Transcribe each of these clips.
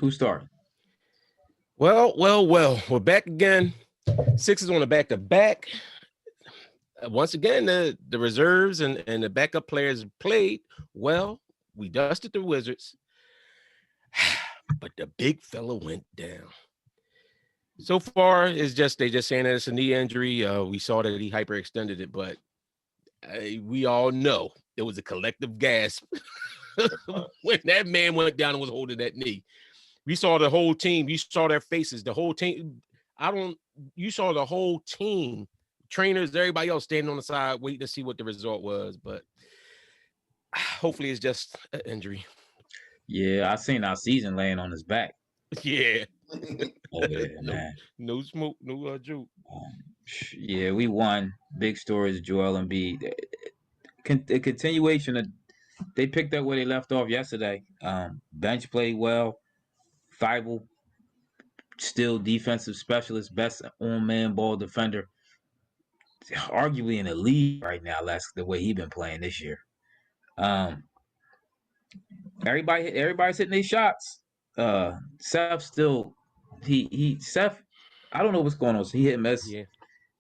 Who started? Well. We're back again. Sixers on a back-to-back. Once again, the reserves and the backup players played well. We dusted the Wizards, but the big fella went down. So far, they just saying that it's a knee injury. We saw that he hyperextended it, but we all know it was a collective gasp when that man went down and was holding that knee. We saw the whole team. You saw their faces. The whole team. You saw the whole team, trainers, everybody else standing on the side waiting to see what the result was. But hopefully, it's just an injury. Yeah, I seen our season laying on his back. Yeah. Oh yeah, man. No smoke, no joke. Yeah, we won. Big stories, Joel Embiid. A continuation of they picked up where they left off yesterday. Bench played well. Thybulle, still defensive specialist, best on man ball defender, arguably in the league right now. That's the way he's been playing this year. Um, everybody's hitting their shots. Seth still Seth. I don't know what's going on. So he hit and miss Yeah.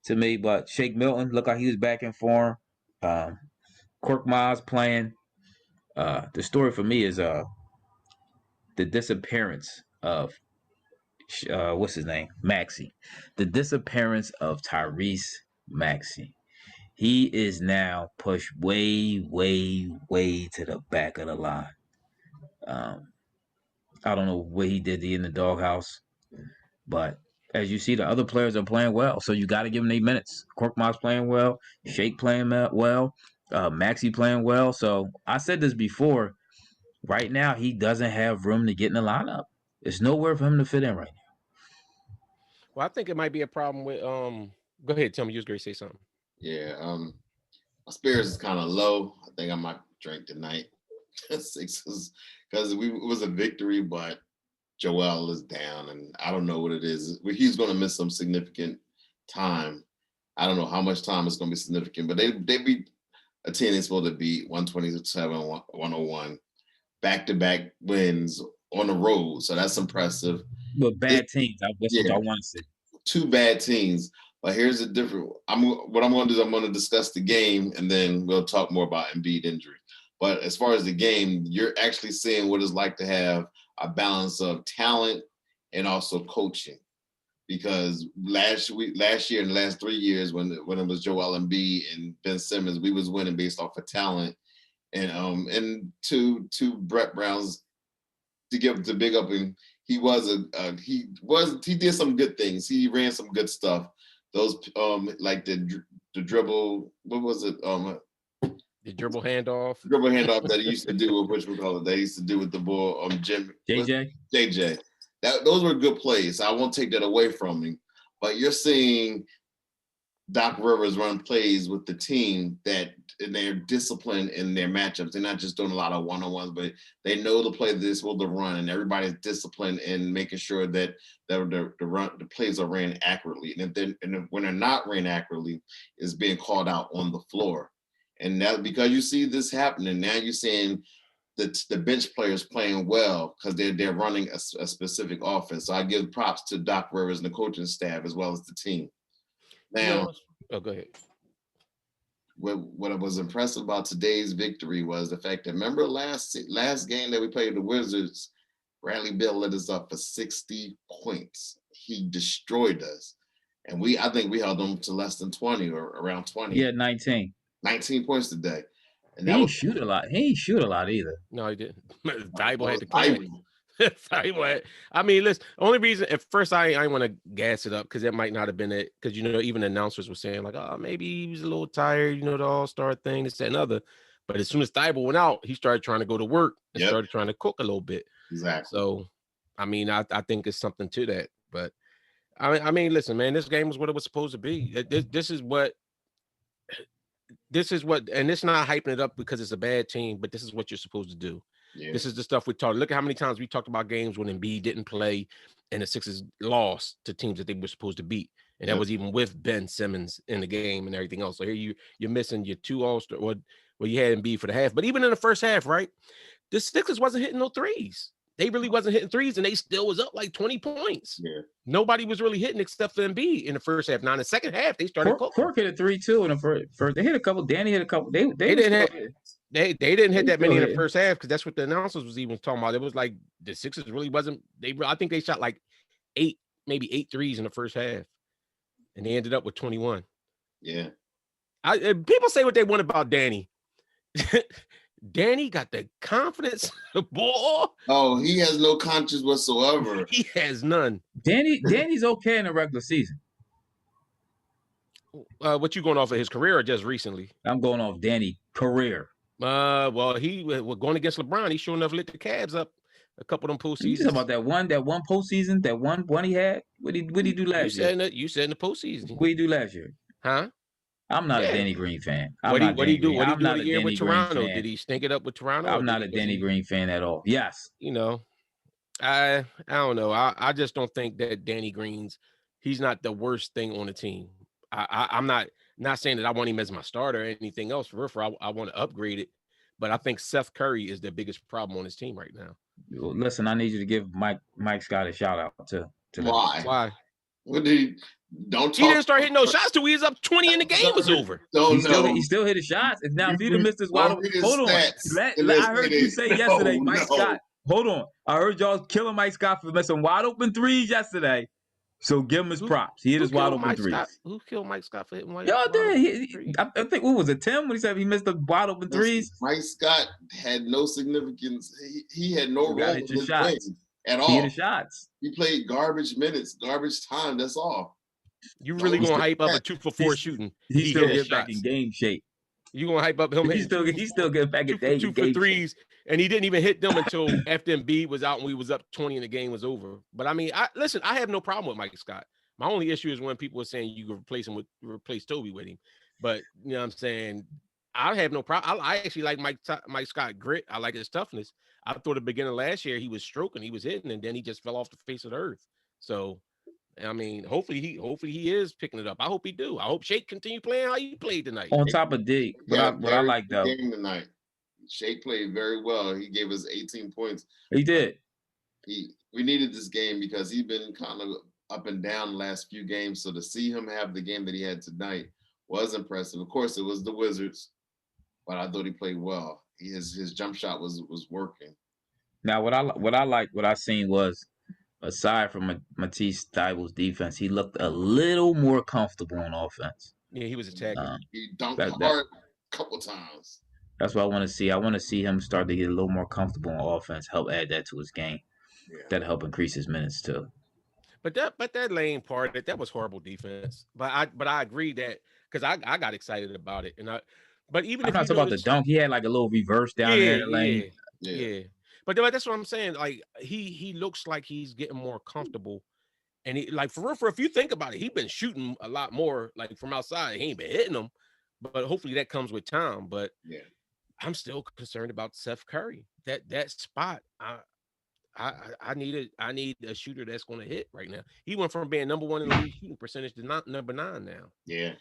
to me, but Shake Milton looked like he was back in form. Cork Miles playing. The story for me is the disappearance of what's his name, Maxey. The disappearance of Tyrese Maxey. He is now pushed way, way, way to the back of the line. Um, I don't know what he did in the doghouse, but as you see, the other players are playing well, so you got to give them 8 minutes. Korkmaz playing well, Shake playing well, Maxey playing well. So I said this before. Right now, he doesn't have room to get in the lineup. There's nowhere for him to fit in right now. Well, I think it might be a problem with Go ahead, tell me. You was going to say something. Yeah, my spirits is kind of low. I think I might drink tonight. Sixes because it was a victory, but Joel is down, and I don't know what it is. He's going to miss some significant time. I don't know how much time it's going to be significant, but they beat a team they're supposed to beat 127-101, back-to-back wins on the road. So that's impressive. But bad teams, that's what I want to see. 2 bad teams. But here's the difference. What I'm going to do is I'm going to discuss the game, and then we'll talk more about Embiid injury. But as far as the game, you're actually seeing what it's like to have a balance of talent and also coaching. Because last year and the last 3 years, when it was Joel Embiid and Ben Simmons, we was winning based off of talent. And to Brett Brown's to big up him, he did some good things. He ran some good stuff. Those like the dribble, what was it? The dribble handoff. That he used to do with they used to do with the ball JJ. Those were good plays. I won't take that away from him. But you're seeing Doc Rivers run plays with the team and they're disciplined in their matchups. They're not just doing a lot of one-on-ones, but they know the play that they're supposed to run, and everybody's disciplined in making sure that the plays are ran accurately. And when they're not ran accurately, it's being called out on the floor. And that because you see this happening, now you're seeing the bench players playing well because they're running a specific offense. So I give props to Doc Rivers and the coaching staff as well as the team. Now, go ahead. What was impressive about today's victory was the fact that remember last game that we played the Wizards, Bradley Beal led us up for 60 points. He destroyed us, and I think we held them to less than 20 or around 20. Yeah, 19 points today. And he didn't shoot a lot. He didn't shoot a lot either. No, he didn't. Thybulle had to carry. I mean, listen. Only reason at first I want to gas it up because that might not have been it. Because even the announcers were saying like, oh, maybe he was a little tired. The All-Star thing, this, that, and other. But as soon as Thybulle went out, he started trying to go to work and started trying to cook a little bit. Exactly. So, I mean, I think it's something to that. But I mean, listen, man, this game was what it was supposed to be. This is what, and it's not hyping it up because it's a bad team, but this is what you're supposed to do. Yeah. This is the stuff we talked. Look at how many times we talked about games when Embiid didn't play and the Sixers lost to teams that they were supposed to beat. And that was even with Ben Simmons in the game and everything else. So here you're missing your 2 All-Star. Well, you had Embiid for the half. But even in the first half, right, the Sixers wasn't hitting no threes. they really wasn't hitting threes, and they still was up like 20 points. Yeah. Nobody was really hitting except for Embiid in the first half. Now in the second half, they started cooking. Cork hit a 3 too in the first. They hit a couple. Danny hit a couple. They didn't hit that many in the first half because that's what the announcers was even talking about. It was like the Sixers really wasn't. I think they shot like 8 threes in the first half, and they ended up with 21. Yeah. People say what they want about Danny. Danny got the confidence, boy. Oh, he has no conscience whatsoever. He has none. Danny's okay in the regular season. What you going off of his career or just recently? I'm going off Danny career. Well, he was going against LeBron. He sure enough lit the Cavs up a couple of them postseasons. You talking about that one postseason, that one he had? What did he do last year? You said in the postseason. What did he do last year? Huh? I'm not a Danny Green fan. What did he do? What did he do the year with Toronto? Did he stink it up with Toronto? I'm not a Danny Green fan at all. Yes. You know, I don't know. I just don't think that Danny Green's he's not the worst thing on the team. I'm not saying that I want him as my starter or anything else. For I want to upgrade it, but I think Seth Curry is the biggest problem on his team right now. Listen, I need you to give Mike Scott a shout out to Why? What did he? Don't talk. He didn't start hitting no shots till he was up 20 and the game was over. He still hit the shots. Now, if he'd have missed his wide open, hold on. I heard you say yesterday, Mike Scott. Hold on. I heard y'all killing Mike Scott for missing wide open threes yesterday. So give him his props. He hit his wide open threes. Who killed Mike Scott for hitting wide open threes? Y'all did. I think, what was it, Tim, when he said he missed the wide open threes? Mike Scott had no significance. He had no role in his game at all. He hit the shots. He played garbage minutes, garbage time. That's all. You really gonna hype up a 2-for-4 shooting? He still get back in game shape. You gonna hype up him? He still get back in game shape. 2 for threes, and he didn't even hit them until after Embiid was out and we was up 20 and the game was over. But I mean, I have no problem with Mike Scott. My only issue is when people are saying you can replace Toby with him. But you know what I'm saying? I have no problem. I actually like Mike Scott grit. I like his toughness. I thought at the beginning of last year he was stroking, he was hitting, and then he just fell off the face of the earth. So I mean, hopefully he is picking it up. I hope he do. I hope Shake continue playing how he played tonight. On top of Dig, what I like though. Game tonight. Shake played very well. He gave us 18 points. He did. We needed this game because he's been kind of up and down the last few games. So to see him have the game that he had tonight was impressive. Of course, it was the Wizards, but I thought he played well. His jump shot was working. Now, what I seen was, aside from Matisse Thybulle's defense, he looked a little more comfortable on offense. Yeah, he was attacking. He dunked hard a couple times. That's what I want to see. I want to see him start to get a little more comfortable on offense, help add that to his game. Yeah. That'll help increase his minutes too. But that lane part, that was horrible defense. But I agree that because I got excited about it. But even I'm not talking about the dunk, he had like a little reverse down there in the lane. Yeah. But that's what I'm saying. Like he looks like he's getting more comfortable, and he like for if you think about it, he's been shooting a lot more like from outside. He ain't been hitting them, but hopefully that comes with time. But yeah, I'm still concerned about Seth Curry. That spot, I need a shooter that's going to hit right now. He went from being number 1 in the league shooting percentage to number 9 now. Yeah.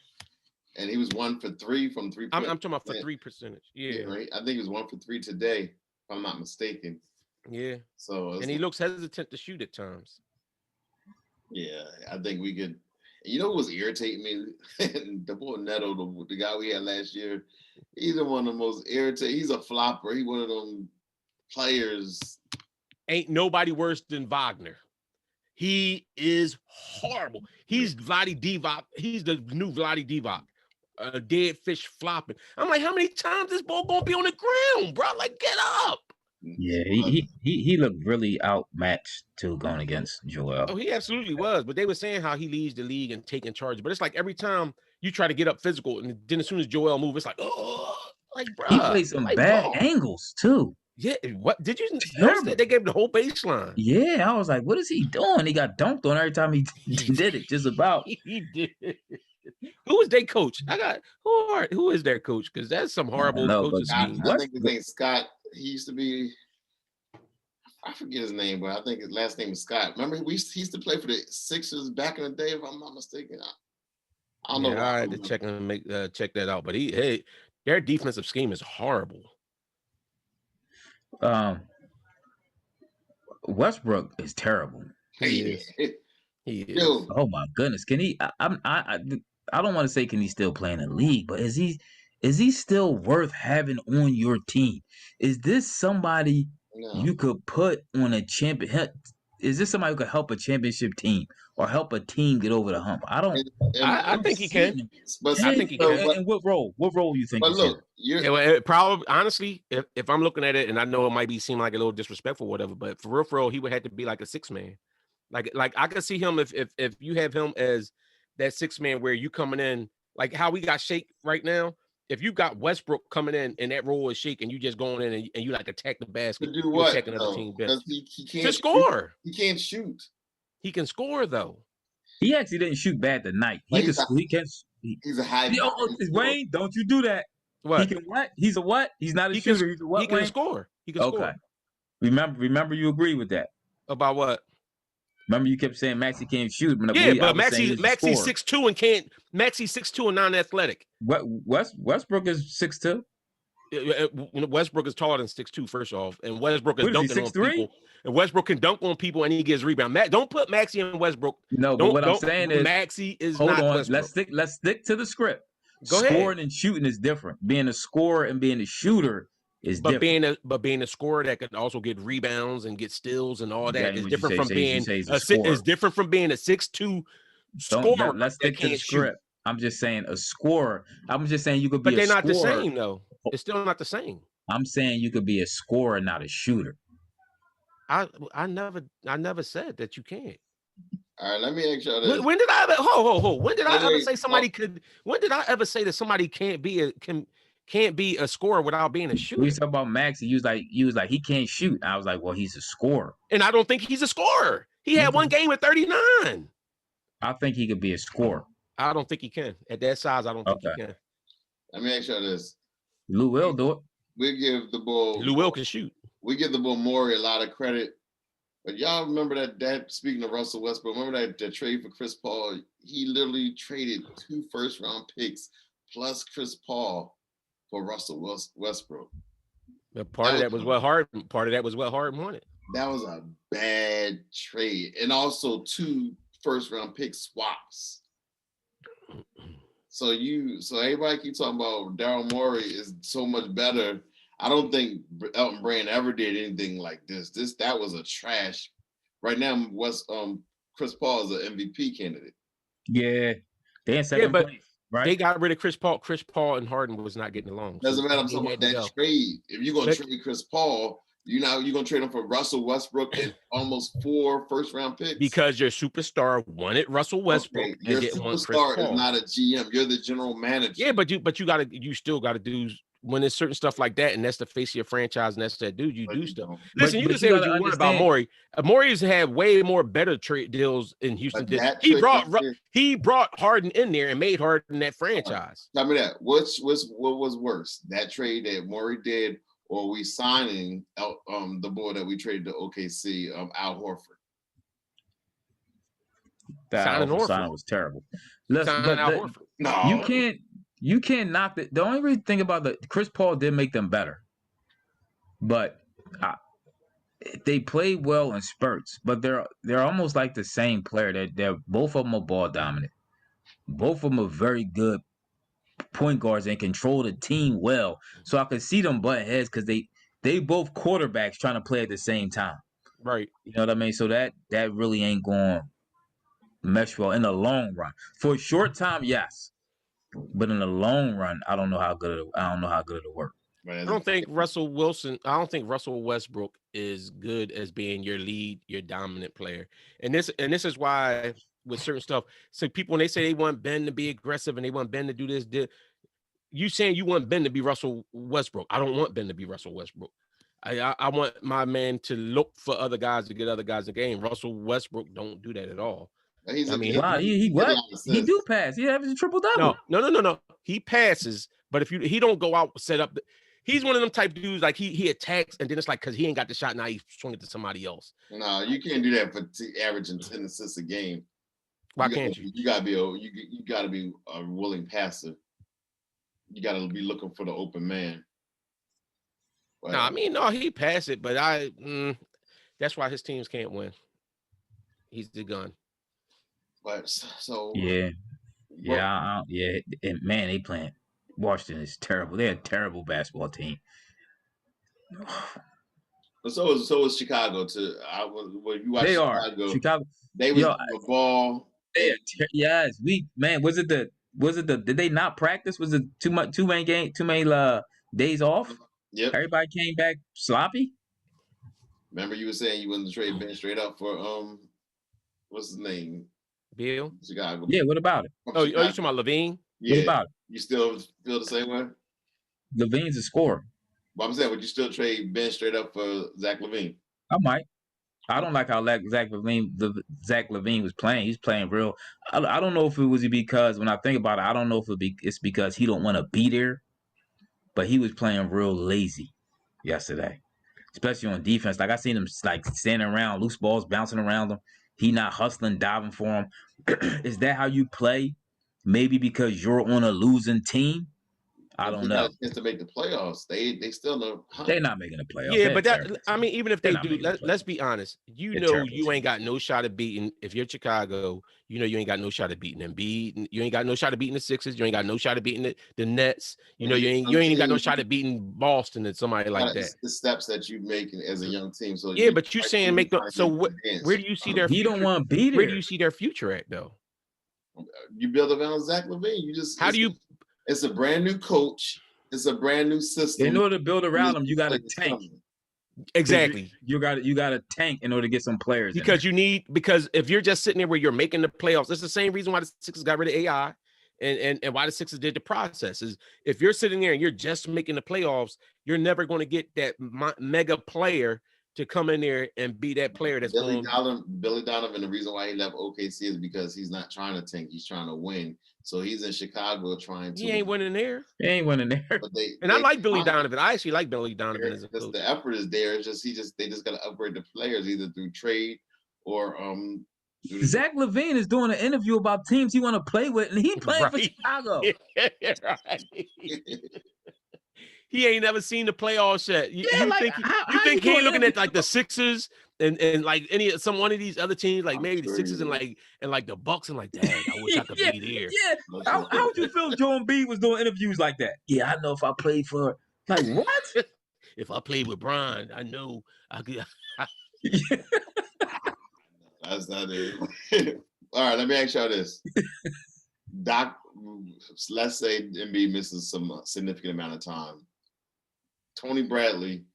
And he was 1 for 3 from 3. I'm talking about for 3 percentage. Yeah, right. I think he was 1 for 3 today, if I'm not mistaken. Yeah. So and he looks hesitant to shoot at times. Yeah, I think we could. You know what was irritating me? The boy Neto, the guy we had last year, he's one of the most irritating. He's a flopper. He's one of them players. Ain't nobody worse than Wagner. He is horrible. He's Vlade Divac. He's the new Vlade Divac. A dead fish flopping. I'm like, how many times this ball gonna be on the ground, bro? Like, get up. Yeah, he looked really outmatched too going against Joel. Oh, he absolutely was. But they were saying how he leads the league and taking charge. But it's like every time you try to get up physical, and then as soon as Joel moves, it's like, oh, like, bro. He played some bad angles too. Yeah, what did you notice that they gave him the whole baseline? Yeah, I was like, what is he doing? He got dunked on every time he did it, just about. He did. Who is their coach? Who is their coach? Because that's some horrible coaching scheme. I think his name's Scott. He used to be, I forget his name, but I think his last name is Scott. Remember, he used to play for the Sixers back in the day, if I'm not mistaken. I don't know. I had to check and check that out. But their defensive scheme is horrible. Westbrook is terrible. He is. He is. Yo. Oh my goodness, can he? I don't want to say can he still play in the league, but is he still worth having on your team? Is this somebody you could put on a champion? Is this somebody who could help a championship team or help a team get over the hump? I think he can. I think he can. And what role? What role you think? But look, probably honestly, if I'm looking at it, and I know it might seem like a little disrespectful, or whatever, but for real, he would have to be like a 6-man. Like I could see him if you have him as that 6-man where you coming in like how we got Shake right now. If you got Westbrook coming in and that role is Shake and you just going in and you like attack the basket, to do what? Attacking other team Because he can't to score. He can't shoot. He can score though. He actually didn't shoot bad tonight. He's a high. Wayne, don't you do that. What? He can what? He's a what? He's not a shooter. He's a what? He can score. He can score. Remember you agree with that. About what? Remember you kept saying Maxey can't shoot. But Maxey's 6'2" and can't. Maxey's 6'2" and non-athletic. Westbrook is 6'2". Westbrook is taller than 6'2", first off, and Westbrook is dunking on 6'3"? people. And Westbrook can dunk on people, and he gets rebound. Don't put Maxey and Westbrook. No, but what I'm saying is Maxey is hold not on. Westbrook. Let's stick to the script. Go ahead. Scoring and shooting is different. Being a scorer and being a shooter is different. Being a scorer that can also get rebounds and get steals and all that is different from being different from being a 6'2" scorer. Let's stick to the script. I'm just saying a scorer. I'm just saying you could be. But they're not the same though. It's still not the same. I'm saying you could be a scorer, not a shooter. I never said that you can't. All right, let me ask y'all this. When did I ever When did I ever say somebody could? When did I ever say that somebody can't be a scorer without being a shooter? We talk about Maxey. You was like he can't shoot. I was like, well, he's a scorer. And I don't think he's a scorer. He had one game with 39. I think he could be a scorer. I don't think he can. At that size, I don't think he can. Let me ask y'all this. Lou will do it. We give the ball. Lou will can shoot. We give the ball Morey a lot of credit. But y'all remember that speaking of Russell Westbrook, remember that trade for Chris Paul? He literally traded 2 first-round picks plus Chris Paul for Russell Westbrook. Part of that was what Harden wanted. That was a bad trade. And also 2 first-round pick swaps. So everybody keep talking about Daryl Morey is so much better. I don't think Elton Brand ever did anything like this. That was a trash. Right now, Chris Paul is an MVP candidate. Yeah, they in second place, right? They got rid of Chris Paul. Chris Paul and Harden was not getting along. Doesn't matter. I'm talking about that trade. If you're gonna trade Chris Paul, you're gonna trade him for Russell Westbrook and almost 4 first-round picks. Because your superstar wanted Russell Westbrook. Okay, your superstar is not a GM. You're the general manager. Yeah, but you still gotta do. When there's certain stuff like that, and that's the face of your franchise, and that's that dude, you do stuff. Listen, you can say what you want about Morey. Morey's had way more better trade deals in Houston. He brought Harden in there and made Harden that franchise. Tell me that. What was worse, that trade that Morey did, or we signing out the boy that we traded to OKC, Al Horford? That signing was terrible. You can't knock it. The only thing about Chris Paul did make them better, but they play well in spurts. But they're almost like the same player. They're both of them are ball dominant. Both of them are very good point guards and control the team well. So I could see them butt heads because they both quarterbacks trying to play at the same time. Right. You know what I mean? So that really ain't going to mesh well in the long run. For a short time, yes. But in the long run, I don't know how good it'll work. I don't think Russell Westbrook is good as being your lead, your dominant player. And this is why with certain stuff, so people when they say they want Ben to be aggressive and they want Ben to do this, you saying you want Ben to be Russell Westbrook. I don't want Ben to be Russell Westbrook. I want my man to look for other guys to get other guys in the game. Russell Westbrook don't do that at all. He do pass. He has a triple double. No. He passes, but if he don't go out set up, he's one of them type dudes like he attacks and then it's like because he ain't got the shot now he swing it to somebody else. No, you can't do that for averaging 10 assists a game. Why can't you? You gotta be a willing passer. You gotta be looking for the open man. No, he pass it, but That's why his teams can't win. He's the gun. But so yeah, and man, they playing. Washington is terrible. They're a terrible basketball team. So is Chicago too. When you watch They are Chicago. they was the ball. Yes, was it the did they not practice? Was it too many days off? Yep. Everybody came back sloppy. Remember you were saying you wanted to trade Ben straight up for what's his name? Bill? Chicago. Yeah, what about it? Oh, you talking about Levine? Yeah. What about it? You still feel the same way? Levine's a scorer. But I'm saying, would you still trade Ben straight up for Zach LaVine? I might. I don't like how Zach LaVine was playing. He's playing real. I don't know if it was because when I think about it, I don't know if it's because he don't want to be there, but he was playing real lazy yesterday, especially on defense. Like I seen him like standing around, loose balls bouncing around him. He not hustling, diving for him. Is that how you play? Maybe because you're on a losing team. I don't know. Got a chance to make the playoffs. They still know. They're not making the playoffs. Yeah, but even if they do, let's be honest. They're You ain't got no shot of beating. If you're Chicago, you ain't got no shot of beating Embiid. You ain't got no shot of beating the Sixers. You ain't got no shot of beating the Nets. You ain't even got no shot of beating Boston and somebody like that. The steps that you make as a young team. So yeah, but you're saying where do you see their? You don't want to be there. Where do you see their future at though? You build around Zach LaVine. It's a brand new coach. It's a brand new system. In order to build around them, you got to tank. Exactly. You got to tank in order to get some players. Because if you're just sitting there where you're making the playoffs, it's the same reason why the Sixers got rid of AI and why the Sixers did the process is if you're sitting there and you're just making the playoffs, you're never going to get that mega player to come in there and be that player that's Billy Donovan. The reason why he left OKC is because he's not trying to tank; he's trying to win. So he's in Chicago trying to. He ain't winning there. He ain't winning there. I like Billy Donovan. I actually like Billy Donovan as a coach. The effort is there. It's just they just got to upgrade the players either through trade or Zach LaVine is doing an interview about teams he want to play with, and he playing for Chicago. He ain't never seen the playoffs yet. You think he ain't looking at like the Sixers and like one of these other teams, like maybe the Sixers and like the Bucks and like, dang, I wish I could be there. Yeah. How would you feel if Joel Embiid was doing interviews like that? Yeah, I know if I played for like what? If I played with Brian, I know I could. That's not it. All right, let me ask y'all this. Doc, let's say Embiid misses some significant amount of time. Tony Bradley,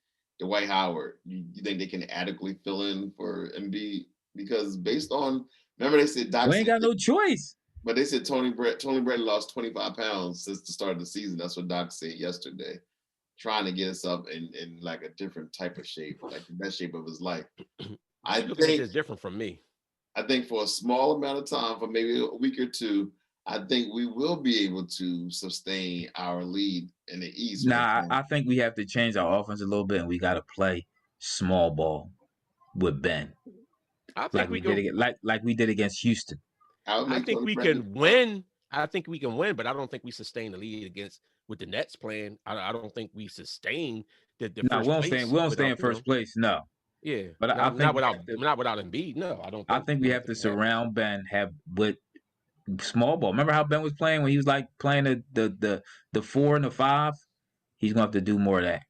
Dwight Howard, you think they can adequately fill in for Embiid? Because based on, remember they said Doc, we ain't got no choice. But they said Tony Bradley lost 25 pounds since the start of the season. That's what Doc said yesterday, trying to get himself in like a different type of shape, like the best shape of his life. I think it's different from me. I think for a small amount of time, for maybe a week or two, I think we will be able to sustain our lead in the East. I think we have to change our offense a little bit, and we got to play small ball with Ben. I think we did against Houston. I think we can win. I think we can win, but I don't think we sustain the lead with the Nets playing. I don't think we sustain the no, first place. We don't stay in first place. No. Yeah, but I think not without Embiid. No, I don't. I think we have to surround Ben with small ball. Remember how Ben was playing when he was like playing the 4 and the 5? He's gonna have to do more of that.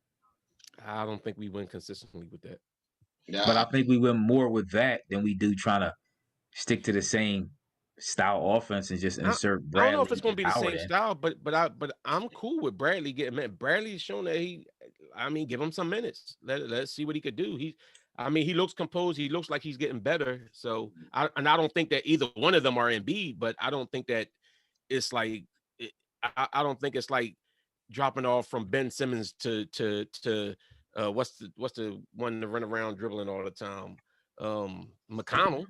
I don't think we win consistently with that. Yeah. But I think we win more with that than we do trying to stick to the same style offense and just insert Bradley. I don't know if it's gonna be the same style, but I'm cool with Bradley getting. Bradley's shown that give him some minutes. Let's see what he could do. He looks composed. He looks like he's getting better. So, I don't think that either one of them are Embiid, but I don't think that it's like, I don't think it's like dropping off from Ben Simmons to what's the one to run around dribbling all the time? McConnell.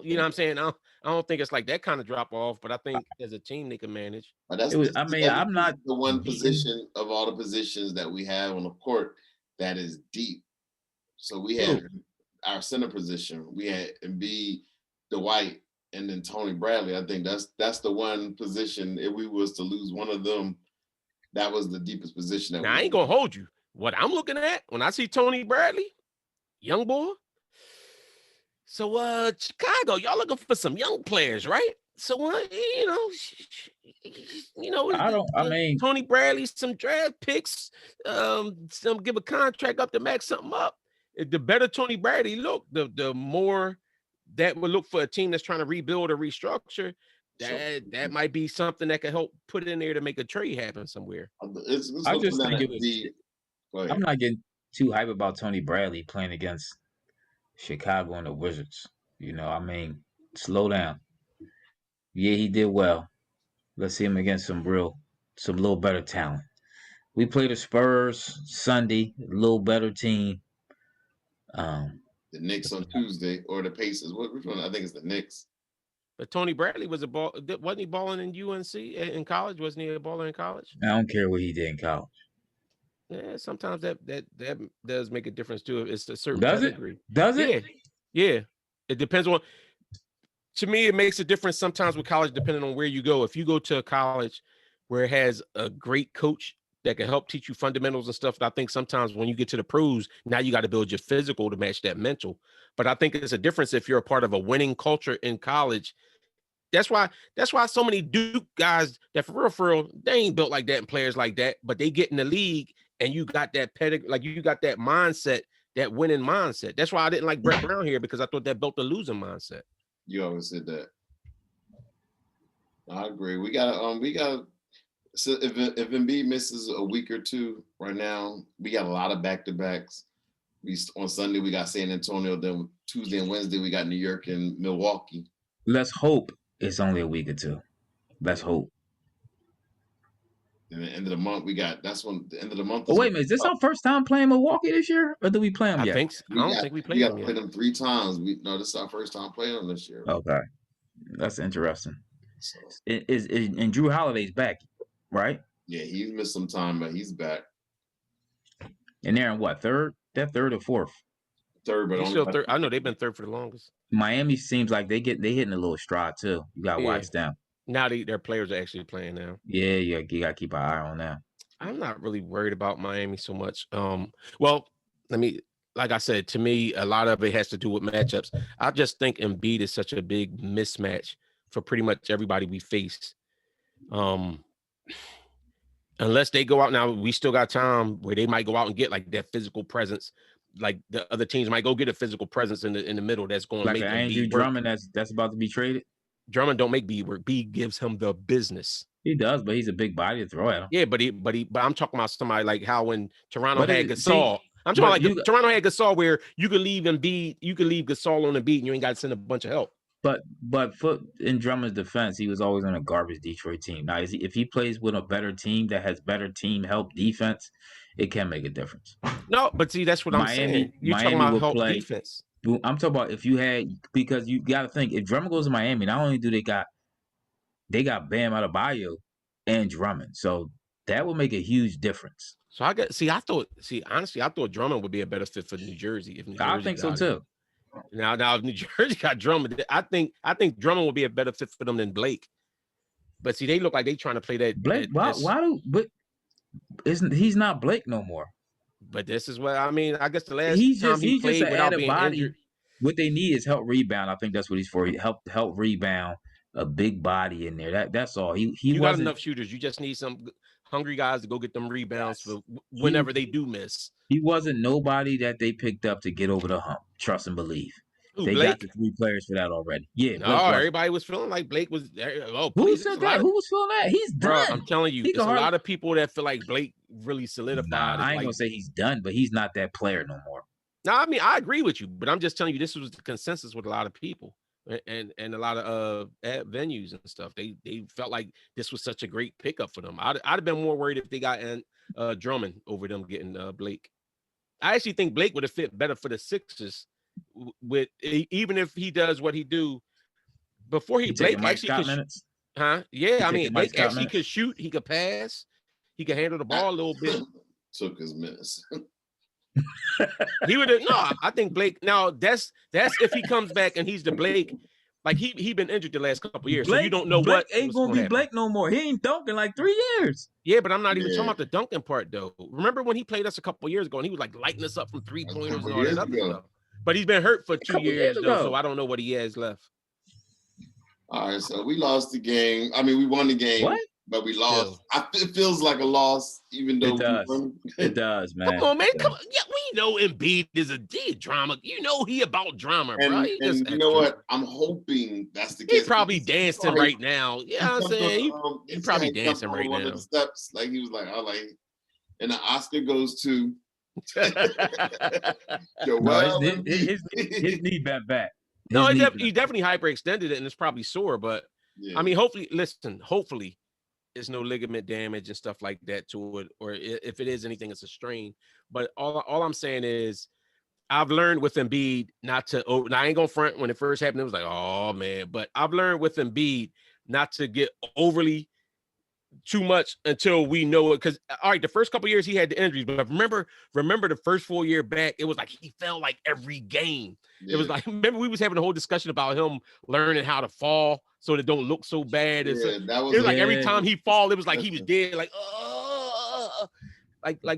You know what I'm saying? I don't think it's like that kind of drop off, but I think as a team they can manage. I'm not the one position of all the positions that we have on the court that is deep. So we had our center position. We had Embiid, Dwight, and then Tony Bradley. I think that's the one position. If we was to lose one of them, that was the deepest position. Now I ain't gonna hold you. What I'm looking at when I see Tony Bradley, young boy, So, Chicago, y'all looking for some young players, right? So, I mean, Tony Bradley, some draft picks, some give a contract up to max something up. The better Tony Bradley look, the more that would look for a team that's trying to rebuild or restructure. That might be something that could help put in there to make a trade happen somewhere. I just think it was. I'm not getting too hype about Tony Bradley playing against Chicago and the Wizards. I mean, slow down. Yeah, he did well. Let's see him against some little better talent. We play the Spurs Sunday, a little better team. The Knicks on Tuesday or the Pacers. Which one? I think it's the Knicks. But Tony Bradley wasn't he balling in UNC in college? Wasn't he a baller in college? I don't care what he did in college. Yeah, sometimes that does make a difference too. It's a certain pedigree. Does it? Yeah. It depends on. To me, it makes a difference sometimes with college, depending on where you go. If you go to a college where it has a great coach that can help teach you fundamentals and stuff, I think sometimes when you get to the pros, now you got to build your physical to match that mental. But I think it's a difference if you're a part of a winning culture in college. That's why so many Duke guys that for real, they ain't built like that and players like that, but they get in the league and you got that pedigree, like you got that mindset, that winning mindset. That's why I didn't like Brett Brown here, because I thought that built a losing mindset. You always said that. I agree. We got. So if Embiid misses a week or two right now, we got a lot of back-to-backs. On Sunday we got San Antonio. Then Tuesday and Wednesday we got New York and Milwaukee. Let's hope it's only a week or two. Let's hope. And the end of the month that's when the end of the month. Oh, wait a minute, is this our first time playing Milwaukee this year, or do we play them yet? I don't think we played them yet. We got to play them 3 times. This is our first time playing them this year. Okay, that's interesting. So, and Drew Holiday's back, right? Yeah, he's missed some time, but he's back. And they're in what, third? They're third or fourth? Third, but only still third. I know they've been third for the longest. Miami seems like they hitting a little stride too. You got to watch them. Now their players are actually playing now. Yeah, you got to keep an eye on them. I'm not really worried about Miami so much. Well, like I said, to me, a lot of it has to do with matchups. I just think Embiid is such a big mismatch for pretty much everybody we face. Unless they go out now, we still got time where they might go out and get like that physical presence. Like the other teams might go get a physical presence in the middle that's going to make Andrew Drummond that's about to be traded. Drummond don't make B work. B gives him the business. He does, but he's a big body to throw at him. Yeah, but I'm talking about somebody like how when Toronto had Gasol. I'm talking like Toronto had Gasol, where you could leave Gasol on the beat and you ain't got to send a bunch of help. But in Drummond's defense, he was always on a garbage Detroit team. Now, if he plays with a better team that has better team help defense, it can make a difference. No, but see, that's what I'm saying. You're talking about help defense. I'm talking about if you had, because you got to think, if Drummond goes to Miami, not only do they got Bam Adebayo and Drummond, so that would make a huge difference. So honestly, I thought Drummond would be a better fit for New Jersey. If New Jersey I think so too. Now if New Jersey got Drummond, I think Drummond will be a better fit for them than Blake. But see, they look like they trying to play that Blake. He's not Blake no more. But this is what I mean. I guess the last time he played just without being injured. What they need is help rebound. I think that's what he's for. Help rebound, a big body in there. That's all. You got enough shooters. You just need some hungry guys to go get them rebounds for whenever they do miss. He wasn't nobody that they picked up to get over the hump. Trust and believe. They Blake? got the 3 players for that already. Yeah. No, everybody was feeling like Blake was. Who said that? Who was feeling that? He's done. Bro, I'm telling you, there's a lot of people that feel like Blake really solidified. Nah, I ain't gonna say he's done, but he's not that player no more. No, I mean, I agree with you, but I'm just telling you, this was the consensus with a lot of people and a lot of venues and stuff. They felt like this was such a great pickup for them. I'd have been more worried if they got Drummond over them getting Blake. I actually think Blake would have fit better for the Sixers with even if he does what he do before Blake actually could. Yeah, I mean, Blake actually could shoot. He could pass. He could handle the ball a little bit. Took his minutes. He would have. No, I think Blake. Now that's if he comes back and he's the Blake. Like he been injured the last couple of years, Blake, so you don't know Blake what ain't gonna be Blake no more. He ain't dunking like 3 years. Yeah, but I'm not even talking about the dunking part though. Remember when he played us a couple of years ago and he was like lighting us up from 3-pointers and all that other stuff. But he's been hurt for 2 years though, ago. so I don't know what he has left. All right, so we lost the game. I mean, we won the game. What? But we lost. It feels like a loss, even though it does, man. Come on, man. Come on. Yeah, we know Embiid is a drama. You know he about drama, bro. And you know what? I'm hoping that's the case. He's probably dancing right now. Yeah, I'm saying he's probably dancing right now. One of the steps, like he was like, "I like," and the Oscar goes to. His knee bent back. No, he definitely hyperextended it, and it's probably sore. But I mean, hopefully. There's no ligament damage and stuff like that to it, or if it is anything, it's a strain. But all I'm saying is, I've learned with Embiid not to. Now I ain't gonna front. When it first happened, it was like, oh man. But I've learned with Embiid not to get overly too much until we know it. Because all right, the first couple years he had the injuries, but remember the first full year back, it was like he fell like every game. Yeah. It was like, remember we was having a whole discussion about him learning how to fall so that it don't look so bad. Yeah, it was like every time he fall, it was like he was dead. Like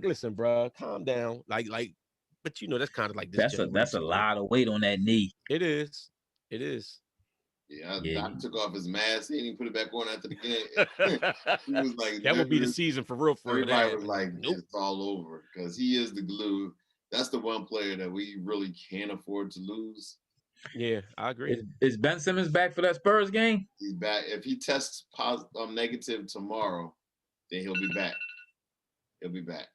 listen, bro, calm down. But you know that's kind of like this. That's a lot of weight on that knee. It is. Yeah, Doc took off his mask. He didn't even put it back on after the game. He was like, that would be the season for real. Everybody was like, nope. It's all over because he is the glue. That's the one player that we really can't afford to lose. Yeah, I agree. Is Ben Simmons back for that Spurs game? He's back. If he tests negative tomorrow, then he'll be back.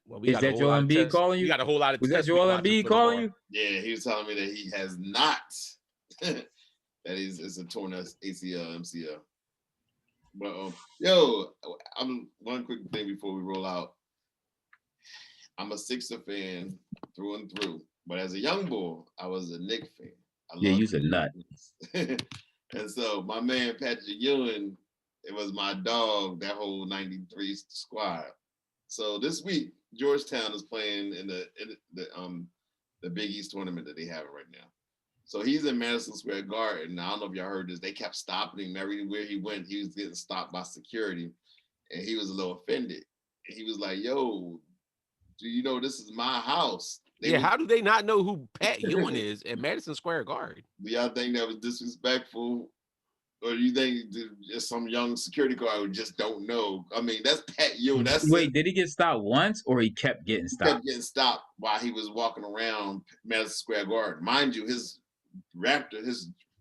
Well, is that Joel Embiid calling you? We got a whole lot of. Was that Joel Embiid calling you? Yeah, he was telling me that he has not. That is a torn ACL, MCL. But I'm one quick thing before we roll out. I'm a Sixer fan through and through, but as a young boy, I was a Knicks fan. You's a nut. And so my man Patrick Ewing, it was my dog. That whole '93 squad. So this week, Georgetown is playing in the Big East tournament that they have right now. So he's in Madison Square Garden. I don't know if y'all heard this. They kept stopping him everywhere he went. He was getting stopped by security, and he was a little offended. And he was like, "Yo, do you know this is my house?" How do they not know who Pat Ewing is at Madison Square Garden? Do y'all think that was disrespectful? Or do you think just some young security guard who just don't know? I mean, that's Pat Ewing. Wait, did he get stopped once or he kept getting stopped? He kept getting stopped while he was walking around Madison Square Garden. Mind you, his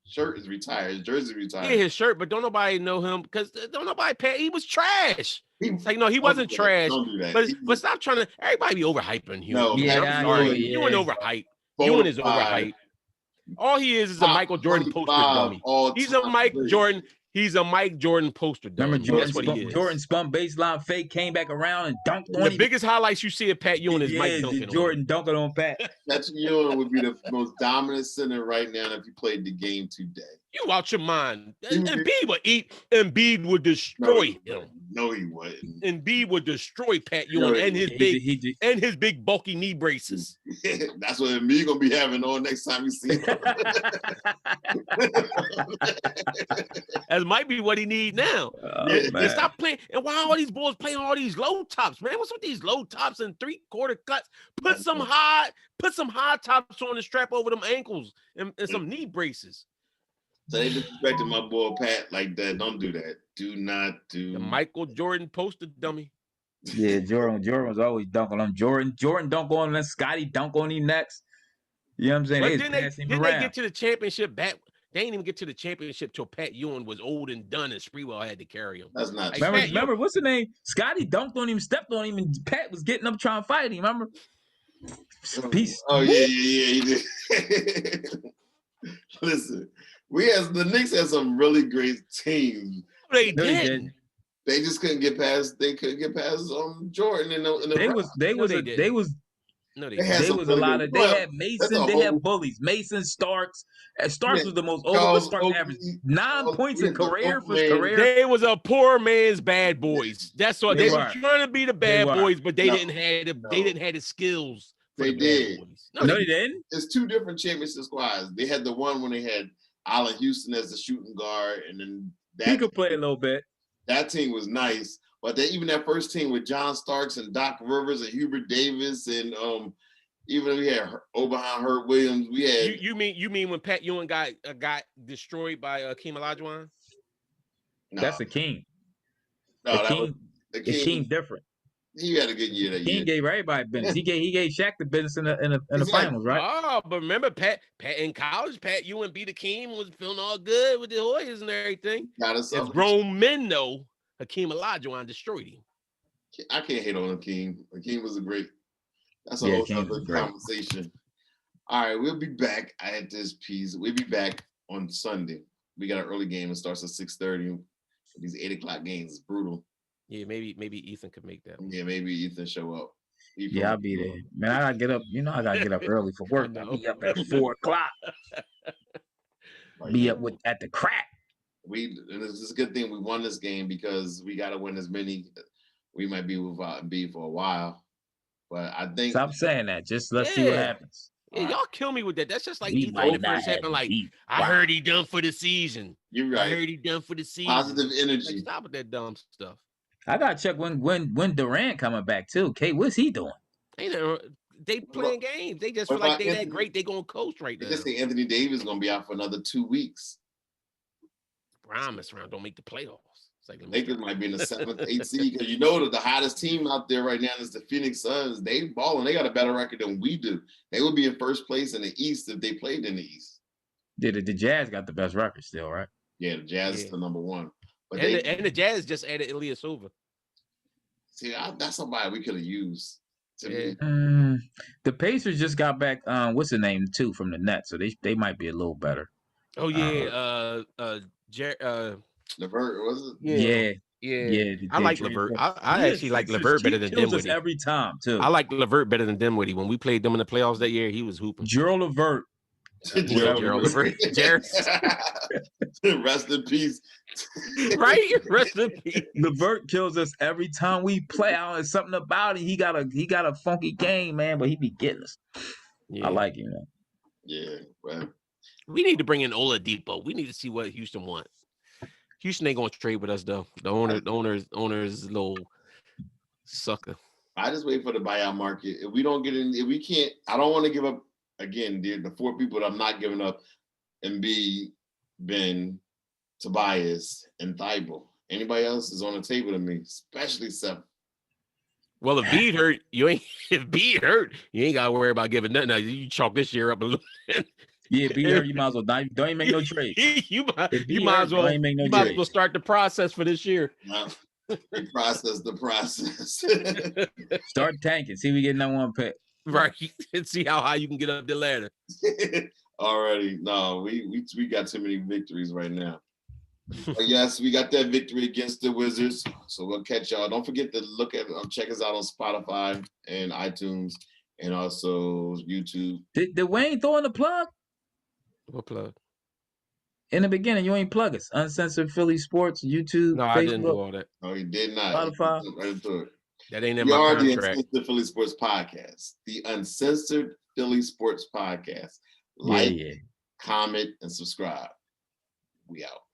shirt is retired. His jersey is retired. Yeah, his shirt, but don't nobody know him because don't nobody pay. He was trash. He wasn't trash. Don't do that. But stop trying to. Everybody be overhyping him. No, Ewing overhyped. Ewing is overhyped. All he is a Michael Jordan poster dummy. He's a Mike Jordan. He's a Mike Jordan poster dummy. Remember Jordan spun baseline fake, came back around and dunked on him. The biggest highlights you see of Pat Ewing is Mike dunking Jordan dunking on Pat. Patrick Ewing would be the most dominant center right now if he played the game today. You out your mind. Embiid would destroy him. No, he wouldn't. Embiid would destroy Pat Ewing and his big bulky knee braces. That's what Embiid gonna be having on next time we see him. That might be what he need now. And stop playing. And why are all these boys playing all these low tops, man? What's with these low tops and 3/4 cuts? Put some high tops on and strap over them ankles and some knee braces. So they disrespected my boy Pat like that. Don't do that. Do not do. The Michael Jordan poster dummy. Yeah, Jordan was always dunking on him. Jordan dunk on him. Scotty dunk on him next. You know what I'm saying? Didn't they get to the championship back? They didn't even get to the championship till Pat Ewing was old and done, and Sprewell had to carry him. That's not. Remember what's the name? Scotty dunked on him, stepped on him, and Pat was getting up trying to fight him. Remember? Peace. Oh yeah, he did. Listen. The Knicks had some really great teams. They did. They just couldn't get past. They couldn't get past Jordan. They had Mason. They had bullies. Mason, Starks. Starks was the most over. Starks averaged 9 points in career for his career. They was a poor man's bad boys. That's what they were trying to be the bad boys, but they didn't have the skills. They did. No, they didn't. It's two different championship squads. They had the one when they had Allen Houston as the shooting guard, and then he could play a little bit. That team was nice, but even that first team with John Starks and Doc Rivers and Hubert Davis and Even if we had Oberheim, Herb Williams, we had. You mean when Pat Ewing got destroyed by Akeem Olajuwon? No. That's the King. No, the King different. He had a good year that year. He gave everybody business. He gave Shaq the business in the finals, right? Oh, but remember Pat in college, Pat Ewing beat Akeem, was feeling all good with the Hoyas and everything. As grown men know, Hakeem Olajuwon destroyed him. I can't hate on Hakeem. Hakeem was a great. That's a whole other conversation. All right, we'll be back at this piece. We'll be back on Sunday. We got an early game. It starts at 6:30. These 8 o'clock games is brutal. Yeah, maybe Ethan could make that one. Yeah, maybe Ethan show up. I'll be there. Man, I gotta get up. I gotta get up early for work. I'll be up at 4 o'clock. Be up at the crack. And this is a good thing we won this game because we gotta win as many. We might be without Embiid for a while. But I think stop saying that. Just let's see what happens. Yeah, y'all kill me with that. That's just like Ethan when it first happened. Like, I heard he done for the season. You're right. I heard he done for the season. Positive energy. Like, stop with that dumb stuff. I gotta check when Durant coming back too. Kate, what's he doing? They playing games. They just feel like they that great. They gonna coach right now. They just say Anthony Davis is gonna be out for another 2 weeks. Promise round don't make the playoffs. Like Lakers might be in the 7th, 8th seed because that the hottest team out there right now is the Phoenix Suns. They balling. They got a better record than we do. They would be in first place in the East if they played in the East. The Jazz got the best record still, right? Yeah, the Jazz is the number one. But the Jazz just added Ilyasova. See, that's somebody we could have used. The Pacers just got back. What's the name too from the Nets, so they might be a little better. Oh yeah, LeVert, was it? Yeah. I like LeVert. I actually like LeVert better than Dinwiddie every time too. I like LeVert better than Dinwiddie. When we played them in the playoffs that year, he was hooping. Gerald LeVert. Gerald LeVert. Rest in peace. Right? Rest in peace. LeVert kills us every time we play. There's something about it. He got a funky game, man, but he be getting us. Yeah. I like him, man. Yeah, well. We need to bring in Oladipo. We need to see what Houston wants. Houston ain't gonna trade with us though. The owner is a little sucker. I just wait for the buyout market. If we don't get in, if we can't, I don't want to give up again. The 4 people that I'm not giving up: Embiid, Ben, Tobias, and Thybulle. Anybody else is on the table to me, especially Seth. Well, if Embiid hurt, you ain't gotta worry about giving nothing. Now, you chalk this year up a little. Yeah, be there. You might as well don't even make no trade. you might as well start the process for this year. The process. Start tanking. See, we get number 1 pick. Right, and see how high you can get up the ladder. Already, no, we got too many victories right now. But yes, we got that victory against the Wizards. So we'll catch y'all. Don't forget to check us out on Spotify and iTunes, and also YouTube. Did Wayne throw in the plug? What plug? In the beginning, you ain't plug us. Uncensored Philly Sports, YouTube, no, Facebook. I didn't do all that. No, he did not. Spotify. Right into it. That ain't in my contract. The Uncensored Philly Sports Podcast. The Uncensored Philly Sports Podcast. Like, comment, and subscribe. We out.